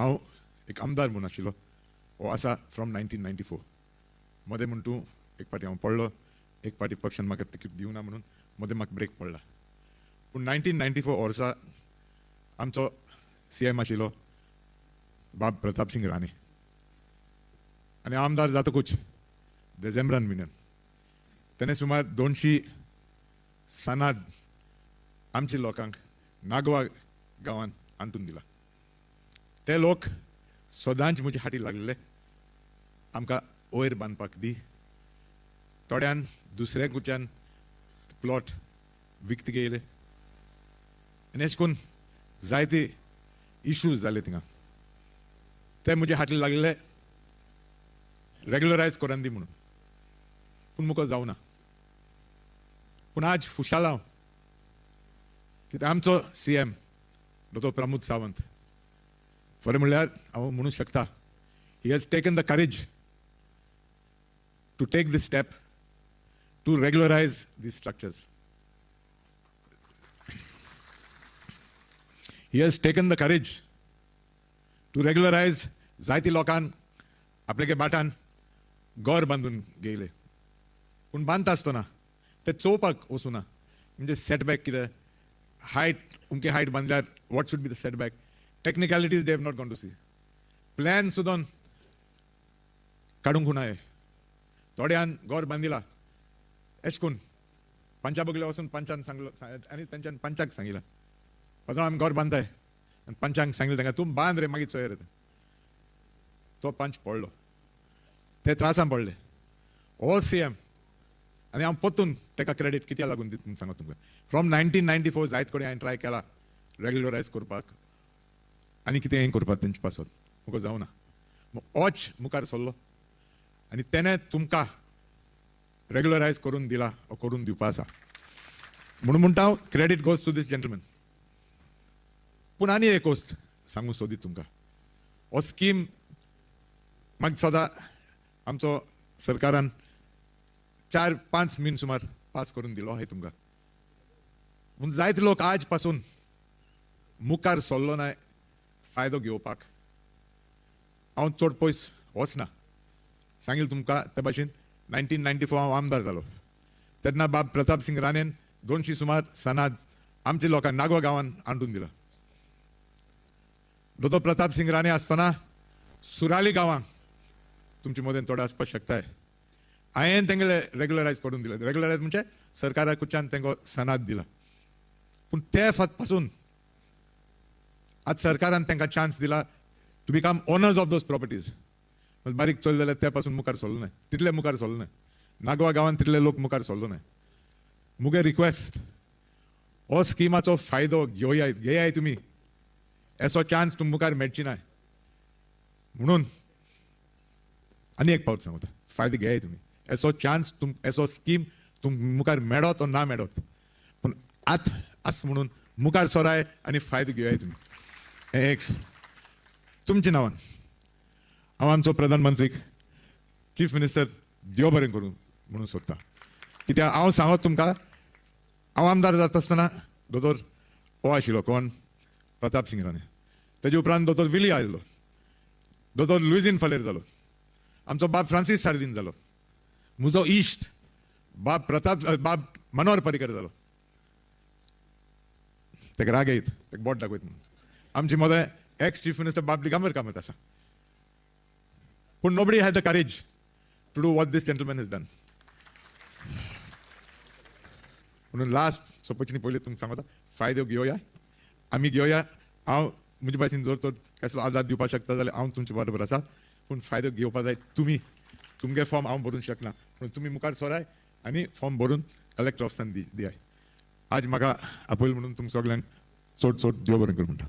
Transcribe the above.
हांव एक आमदार म्हणून आशिल्लो हो आसा फ्रॉम 1994 मदें म्हूण तूं एक फावटी हांव पडलो एक फावटी पक्षान म्हाका तिकीट दिवना म्हणून मदें म्हाका ब्रेक पडला पूण 1994 वर्सा आमचो CM आशिल्लो बाब प्रताप सिंग राणे आनी आमदार जातकूच डिसेंबरान म्हयन्यान तेणें सुमार 200 सनाद आमच्या लोकांक नागवा गांवांत आणून दिला ते लोक सदांच म्हजे हाटी लागलेले आमकां वयर बांदपाक दी थोड्यान दुसऱ्या कडच्यान प्लॉट विकत घेयले आनी अशें करून जायते इश्यूज जाले थिंगा ते म्हजे हाटी लागलेले रेग्युलरायज करून दी म्हणून पूण मुको जावना पूण आज खुशाल हांव कित्याक आमचो CM डॉ प्रमोद सावंत खरें म्हणल्यार हांव म्हणूं शकता he has taken the courage to take this step to regularise these structures he has taken the courage to regularise जायती लोकांक आपल्यागे बाटान घर बांदून घेयले पूण बांदता आसतना ते चोवपाक वचूना म्हणजे सेटबॅक कितें हायट उमकी हायट बांदल्यार what should be the setback technicalities they have not gone to see plan सुद्दां काडूंक ना थोड्यान घर बांदिला अशें करून पंचा बगले वचून पंचान सांगलो आनी तेंच्यान पंचाक सांगिला पात्रांव आमी घर बांदताय आनी पंचांक सांगिल्लें तांकां तूं बांद रे मागीर चोय रे तो पंच पडलो ते त्रासान पडले हो CM आनी हांव परतून ताका क्रेडीट कित्याक लागून दिता म्हूण सांगता तुमकां फ्रॉम 1994 जायत कडेन हांवें ट्राय केला रेग्युलरायज करपाक आनी कितें करपाक तेंचे पासत म्हाका जावना होच मुखार सरलो आनी तेणें तुमकां रेग्युलरायज करून दिला वा करून दिवपा आसा म्हणून म्हणटा हांव credit goes to this gentleman पूण आनी एक गोश्ट सांगूं सोदीत तुमकां हो स्कीम म्हाका सदां आमचो सरकारान 4-5 म्हयने सुमार पास करून दिलो हाय तुमकां पूण जायते लोक आज पासून मुखार सरलो नाय फायदो घेवपाक हांव चड पयस वचना सांगिल्लें तुमकां ते भाशेन 1994 हांव आमदार जालो तेन्ना बाब प्रताप सिंग राणेन 200 सुमार सनाद आमच्या लोकांक नागवा गांवांत हाडून दिला डॉ प्रताप सिंग राणे आसतना सुराली गांवांत तुमचे मदें थोडे आसपाक शकताय हांवें तेंगेले रेग्युलरायज करून दिले रेग्युलरायज म्हणजे सरकारा कडच्यान तेंको सनाद दिला पूण ते फाट पासून आज सरकारान तांकां चान्स दिला to become owners of those properties बारीक चल जाल्यार ते पासून मुखार सरलो न्हय तितले मुखार सरलो न्हय नागवा गांवांत तितले लोक मुखार सरलो न्हय मुगे रिक्वेस्ट हो स्किमाचो फायदो घेयाय तुमी असो चान्स तुम मुखार मेळची नाय म्हणून आनी एक फावट सांगता फायदो घेयाय तुमी असो चान्स तुम असो स्कीम तुम मुखार मेळत वा ना मेळत पूण आत आस म्हणून मुखार सराय आनी फायदो घेयाय तुमी एक तुमच्या नांवान हांव आमचो प्रधानमंत्रीक चीफ मिनिस्टर देव बरें करूं म्हणून सोदतां कित्याक हांव सांगत तुमकां हांव आमदार जाता आसतना दोतोर हो आशिल्लो कोण प्रताप सिंग राणे तेजे उपरांत दोतोर विली आयिल्लो दोतोर लुईजीन फलेर जालो आमचो बाब फ्रांसीस सार्दीन जालो म्हजो इश्ट बाब मनोहर पर्रीकर जालो तेका राग येत तेका बोट दाखयत म्हणून आमचे मदें एक्स चीफ मिनिस्टर बाब दिगंबर कामत आसा पूण nobody had the courage to do what this gentleman has done म्हणून लास्ट सोंपचे पयलीं तुमकां सांगता फायदो घेवया आमी घेवया हांव म्हजे भाशेन जर तर कसलो आदार दिवपाक शकता जाल्यार हांव तुमचे बरोबर आसा पूण फायदो घेवपाक जाय तुमी तुमगे फॉर्म हांव भरूंक शकना पूण तुमी मुखार सराय आनी फॉर्म भरून कलेक्टर ऑफिसान दियाय आज म्हाका आपयल म्हणून तुमकां सगल्यांक चड देव बरें कर म्हणटा